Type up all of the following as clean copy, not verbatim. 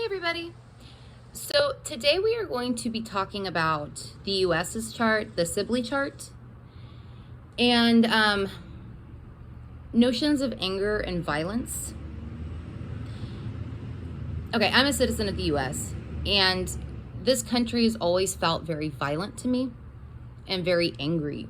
Everybody. So today we are going to be talking about the US's chart, the Sibley chart, and notions of anger and violence. Okay, I'm a citizen of the US, and this country has always felt very violent to me and very angry.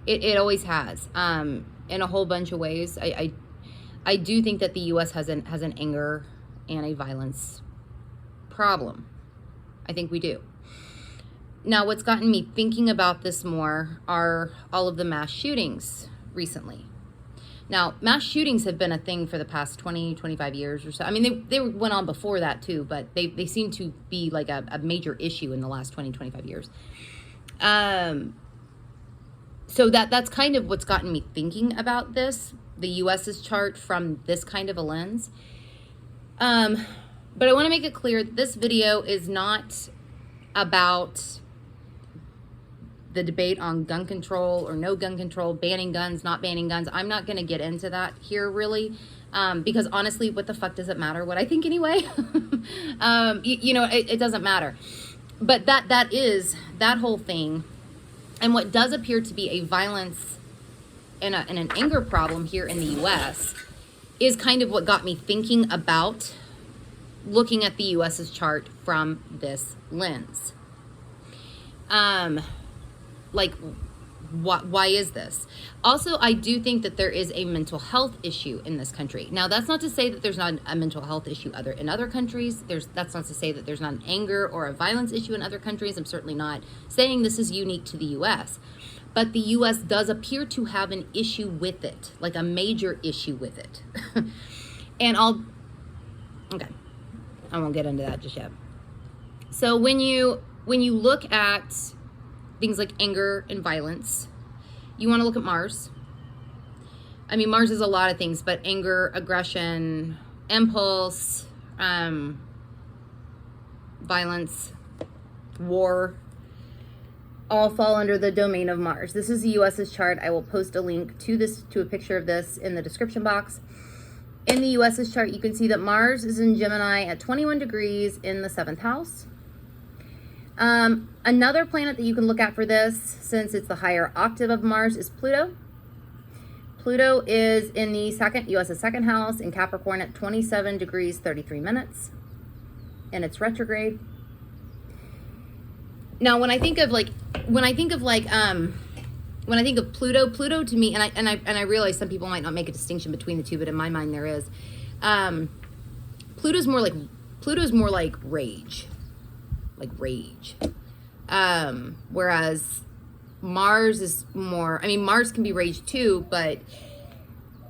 It always has, in a whole bunch of ways. I do think that the US has an anger and a violence problem. I think we do. Now, what's gotten me thinking about this more are all of the mass shootings recently. Now, mass shootings have been a thing for the past 20, 25 years or so. I mean, they went on before that too, but they seem to be like a major issue in the last 20, 25 years. So that's kind of what's gotten me thinking about this, the US's chart from this kind of a lens. But I want to make it clear that this video is not about the debate on gun control or no gun control, banning guns, not banning guns. I'm not going to get into that here really, because honestly, what the fuck does it matter what I think anyway? It doesn't matter. But that whole thing, and what does appear to be a violence and an anger problem here in the US is kind of what got me thinking about looking at the US's chart from this lens. Why is this? Also, I do think that there is a mental health issue in this country. Now, that's not to say that there's not a mental health issue in other countries. That's not to say that there's not an anger or a violence issue in other countries. I'm certainly not saying this is unique to the US. But the US does appear to have an issue with it, like a major issue with it. And okay, I won't get into that just yet. So when you look at things like anger and violence, you want to look at Mars. I mean, Mars is a lot of things, but anger, aggression, impulse, violence, war, all fall under the domain of Mars. This is the US's chart. I will post a link to a picture of this in the description box. In the US's chart, you can see that Mars is in Gemini at 21 degrees in the 7th house. Another planet that you can look at for this, since it's the higher octave of Mars, is Pluto. Pluto is in the US's second house in Capricorn at 27 degrees 33 minutes, and it's retrograde. Now, when I think of Pluto to me, and I realize some people might not make a distinction between the two, but in my mind there is. Pluto's more like rage. Whereas Mars is more, I mean, Mars can be rage too, but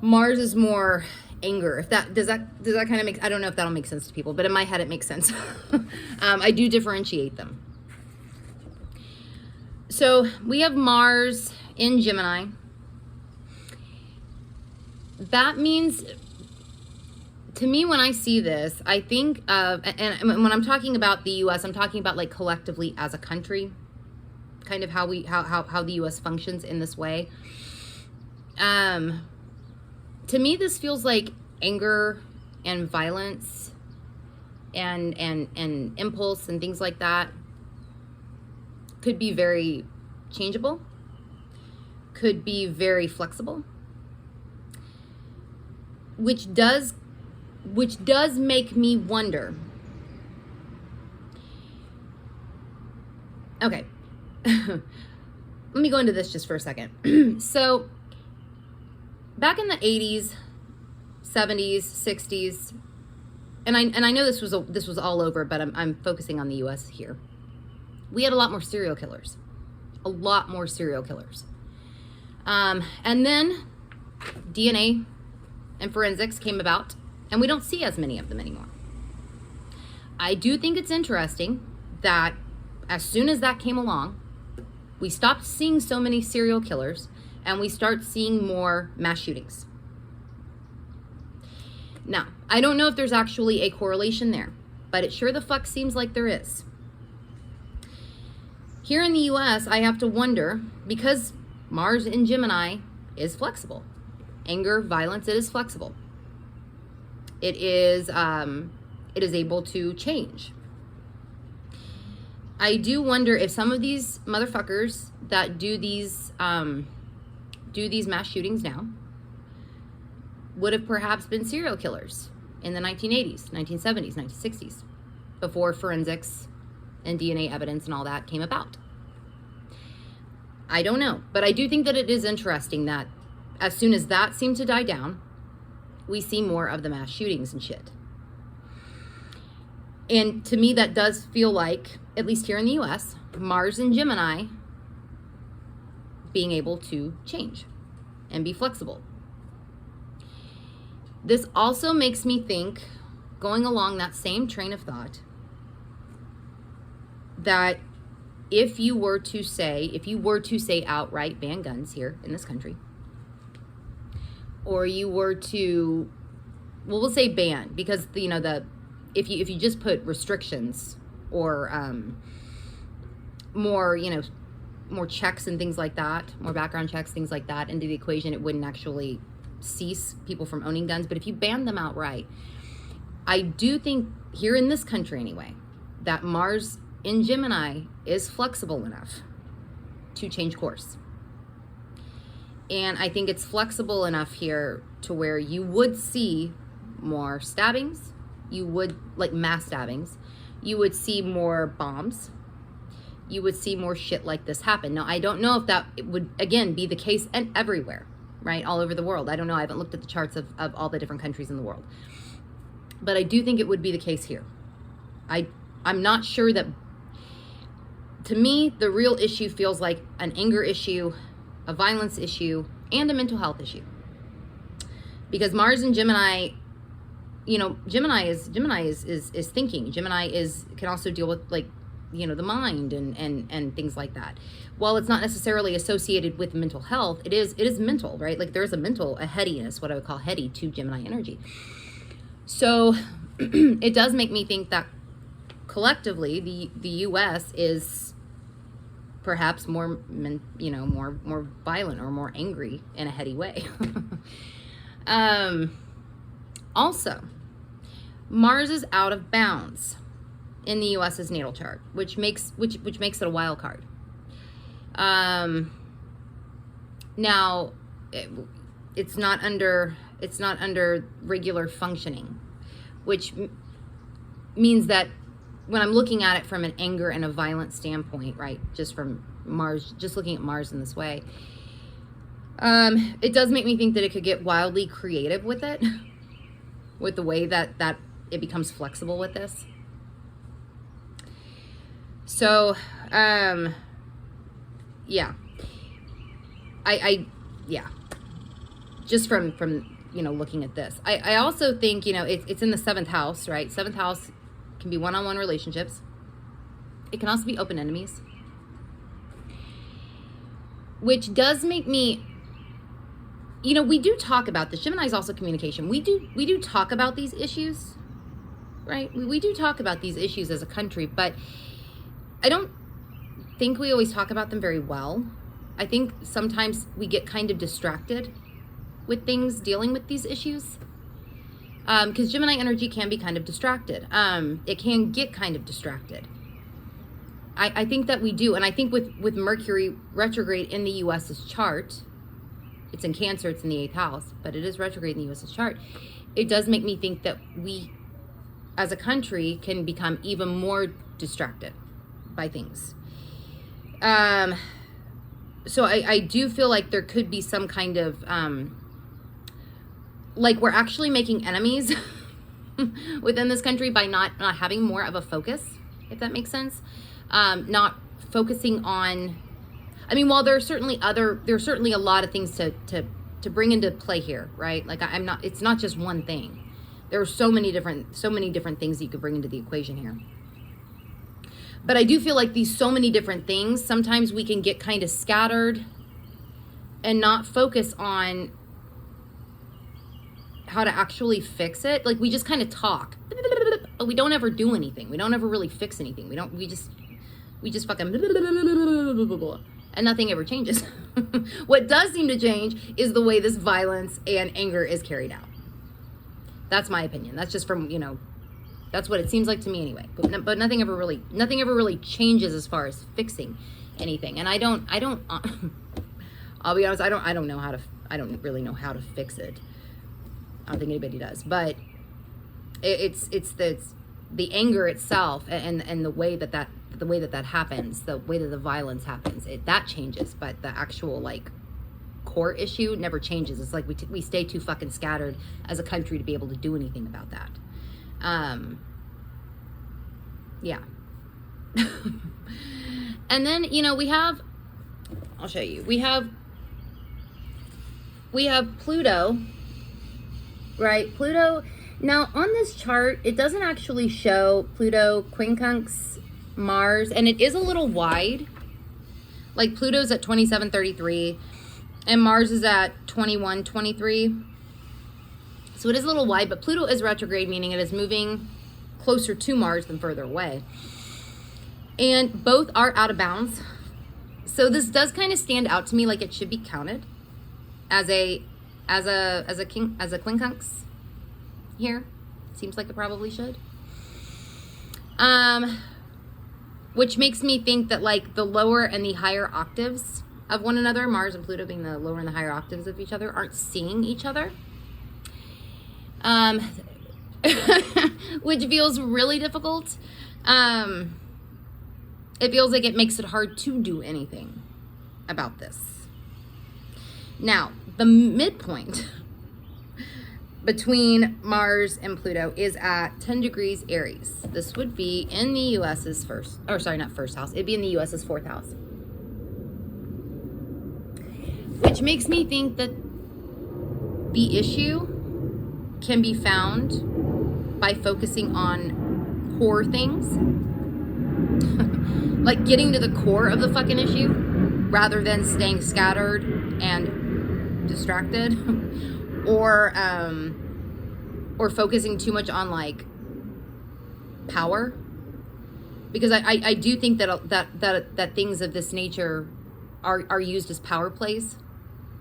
Mars is more anger. Does that kind of make, I don't know if that'll make sense to people, but in my head it makes sense. I do differentiate them. So we have Mars in Gemini. That means, to me, when I see this, I think of, and when I'm talking about the US, I'm talking about like collectively as a country, kind of how the US functions in this way. To me, this feels like anger and violence and impulse and things like that could be very changeable, could be very flexible, which does make me wonder. Okay, let me go into this just for a second. So back in the 80s, 70s, 60s, and I know this was all over, but I'm focusing on the US here. We had a lot more serial killers. And then DNA and forensics came about, and we don't see as many of them anymore. I do think it's interesting that as soon as that came along, we stopped seeing so many serial killers, and we start seeing more mass shootings. Now, I don't know if there's actually a correlation there, but it sure the fuck seems like there is. Here in the US, I have to wonder, because Mars in Gemini is flexible. Anger, violence, it is flexible. It is it is able to change. I do wonder if some of these motherfuckers that do these mass shootings now would have perhaps been serial killers in the 1980s, 1970s, 1960s, before forensics and DNA evidence and all that came about. I don't know, but I do think that it is interesting that as soon as that seemed to die down, we see more of the mass shootings and shit. And to me, that does feel like, at least here in the US, Mars and Gemini being able to change and be flexible. This also makes me think, going along that same train of thought, that if you were to say outright ban guns here in this country, or you were to, well, we'll say ban, because if you just put restrictions or more checks and things like that, more background checks, things like that into the equation, it wouldn't actually cease people from owning guns. But if you ban them outright, I do think here in this country anyway, that Mars in Gemini is flexible enough to change course. And I think it's flexible enough here to where you would see more stabbings, you would, like mass stabbings, you would see more bombs, you would see more shit like this happen. Now, I don't know if that would, again, be the case and everywhere, right? All over the world. I don't know. I haven't looked at the charts of all the different countries in the world. But I do think it would be the case here. I'm not sure that, to me, the real issue feels like an anger issue, a violence issue, and a mental health issue. Because Mars and Gemini, Gemini is thinking. Gemini can also deal with the mind and things like that. While it's not necessarily associated with mental health, it is mental, right? Like there's a headiness, what I would call heady, to Gemini energy. So it does make me think that collectively the US is perhaps more violent or more angry in a heady way. Also, Mars is out of bounds in the US's natal chart, which makes it a wild card. Now, it's not under regular functioning, which means that when I'm looking at it from an anger and a violent standpoint, right, just from Mars, just looking at Mars in this way, it does make me think that it could get wildly creative with it, with the way that it becomes flexible with this. So, yeah, just from looking at this, I also think it's in the 7th house, right? 7th house can be one-on-one relationships. It can also be open enemies, which does make me, we do talk about this. Gemini is also communication. We do talk about these issues, right? We do talk about these issues as a country, but I don't think we always talk about them very well. I think sometimes we get kind of distracted with things dealing with these issues. Because Gemini energy can be kind of distracted. It can get kind of distracted. I think that we do. And I think with Mercury retrograde in the US's chart, it's in Cancer, it's in the 8th house, but it is retrograde in the US's chart. It does make me think that we, as a country, can become even more distracted by things. So I do feel like there could be some kind of, like we're actually making enemies within this country by not having more of a focus, if that makes sense. Not focusing on, while there are certainly a lot of things to bring into play here, right? Like it's not just one thing. There are so many different things that you could bring into the equation here. But I do feel like these so many different things, sometimes we can get kind of scattered and not focus on how to actually fix it. Like we just kind of talk, but we don't ever do anything. We don't ever really fix anything. We just fucking and nothing ever changes. What does seem to change is the way this violence and anger is carried out. That's my opinion. That's just from, That's what it seems like to me anyway. But nothing ever really changes as far as fixing anything. And I don't I'll be honest, I don't really know how to fix it. I don't think anybody does. But it's the anger itself and the way that happens, the way that the violence happens, that changes. But the actual like core issue never changes. It's like we stay too fucking scattered as a country to be able to do anything about that. Yeah. And then, I'll show you. We have Pluto, right? Pluto. Now, on this chart, it doesn't actually show Pluto, quincunx, Mars, and it is a little wide. Like, Pluto's at 2733, and Mars is at 2123. So it is a little wide, but Pluto is retrograde, meaning it is moving closer to Mars than further away. And both are out of bounds. So this does kind of stand out to me like it should be counted as a quincunx here. Seems like it probably should. Which makes me think that like the lower and the higher octaves of one another, Mars and Pluto being the lower and the higher octaves of each other, aren't seeing each other. Which feels really difficult. It feels like it makes it hard to do anything about this. Now, the midpoint between Mars and Pluto is at 10 degrees Aries. This would be in the US's not first house. It'd be in the US's fourth house. Which makes me think that the issue can be found by focusing on core things. Like getting to the core of the fucking issue rather than staying scattered and distracted or focusing too much on like power, because I do think that things of this nature are used as power plays.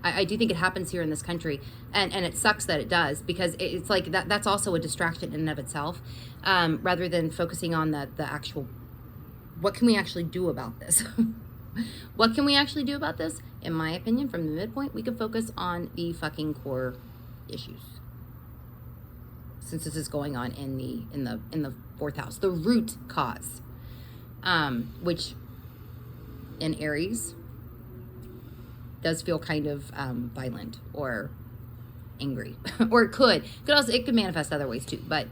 I do think it happens here in this country, and it sucks that it does, because it's like that's also a distraction in and of itself, rather than focusing on the actual, what can we actually do about this? What can we actually do about this? In my opinion, from the midpoint, we can focus on the fucking core issues, since this is going on in the fourth house, the root cause, which in Aries does feel kind of violent or angry, or it could manifest other ways too. But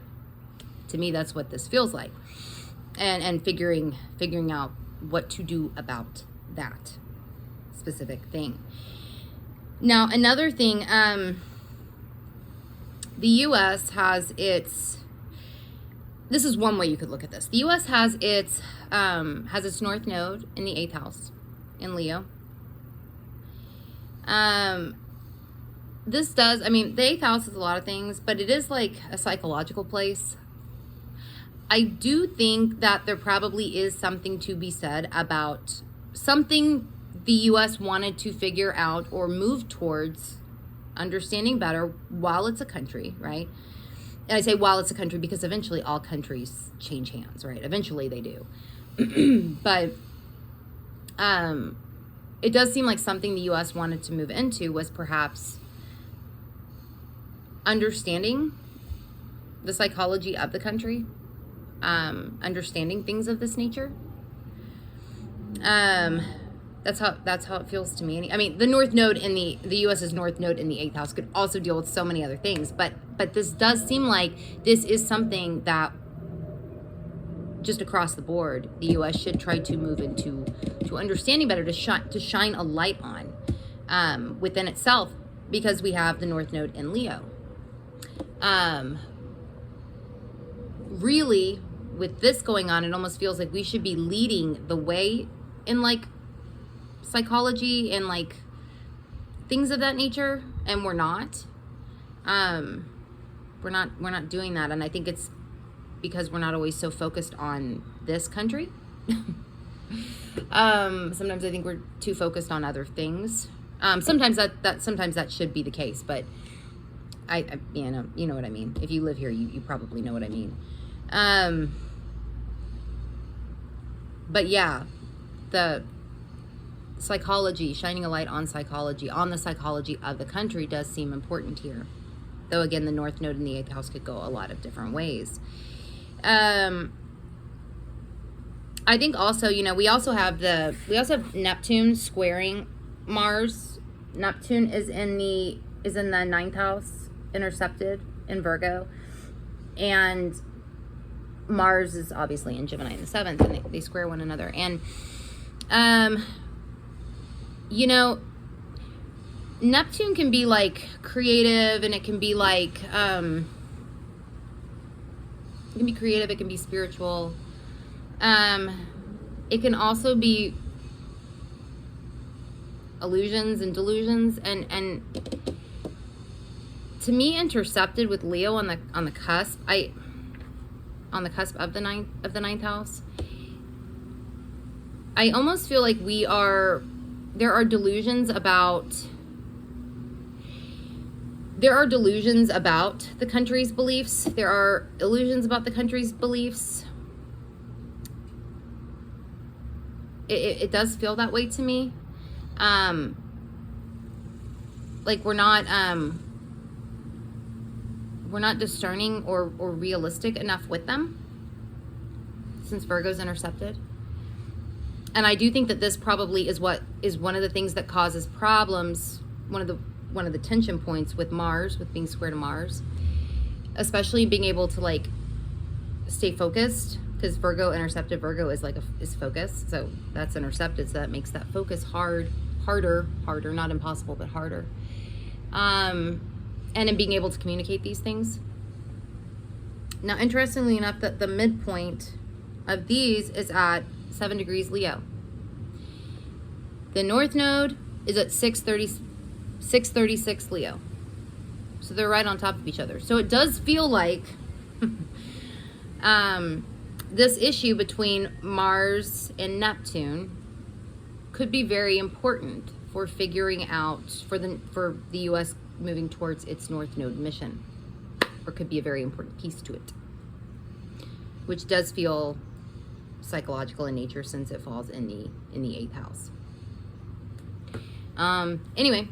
to me, that's what this feels like, and figuring out what to do about that specific thing. Now, another thing, the U.S. has its. This is one way you could look at this. The U.S. has its North Node in the 8th house in Leo. This does, the 8th house is a lot of things, but it is like a psychological place. I do think that there probably is something to be said about something the U.S. wanted to figure out or move towards understanding better while it's a country, right? And I say while it's a country because eventually all countries change hands, right? Eventually they do. But it does seem like something the U.S. wanted to move into was perhaps understanding the psychology of the country, understanding things of this nature. That's how it feels to me. The North Node in the U.S.'s North Node in the 8th house could also deal with so many other things, but this does seem like this is something that just across the board, the U.S. should try to move into understanding better, to shine a light on within itself, because we have the North Node in Leo. Really, with this going on, it almost feels like we should be leading the way in like psychology and like things of that nature, and we're not. We're not doing that, and I think it's because we're not always so focused on this country. Sometimes I think we're too focused on other things. Sometimes that should be the case, but I you know what I mean. If you live here, you probably know what I mean. But yeah, the psychology, shining a light on psychology, on the psychology of the country does seem important here. Though again, the North Node in the 8th house could go a lot of different ways. I think also, you know, we also have Neptune squaring Mars. Neptune is in the 9th house, intercepted in Virgo, and Mars is obviously in Gemini in the 7th, and they square one another. And you know, Neptune can be like creative, and it can be like it can be creative, it can be spiritual. It can also be illusions and delusions, and to me, intercepted with Leo on the cusp, on the cusp of the ninth house, I almost feel like there are delusions about the country's beliefs. There are illusions about the country's beliefs. It does feel that way to me. Like we're not discerning or realistic enough with them, since Virgo's intercepted. And I do think that this probably is one of the things that causes problems, one of the tension points with Mars, with being square to Mars, especially being able to like stay focused, because Virgo intercepted, Virgo is focused, so that's intercepted, so that makes that focus harder, not impossible, but harder. And in being able to communicate these things. Now, interestingly enough, that the midpoint of these is at 7 degrees Leo. The North Node is at 636 Leo. So they're right on top of each other. So it does feel like this issue between Mars and Neptune could be very important for figuring out, for the U.S. moving towards its North Node mission, or could be a very important piece to it, which does feel psychological in nature, since it falls in the 8th house. Anyway,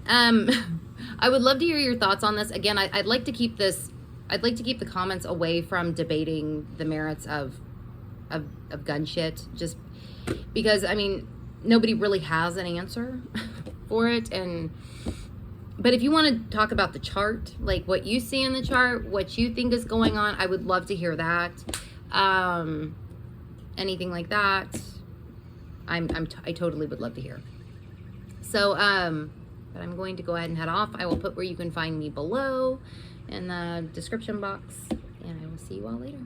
I would love to hear your thoughts on this. Again, I'd like to keep the comments away from debating the merits of gun shit, just because, I mean, nobody really has an answer for it. But if you want to talk about the chart, like what you see in the chart, what you think is going on, I would love to hear that. Anything like that, I totally would love to hear. So, but I'm going to go ahead and head off. I will put where you can find me below in the description box, and I will see you all later.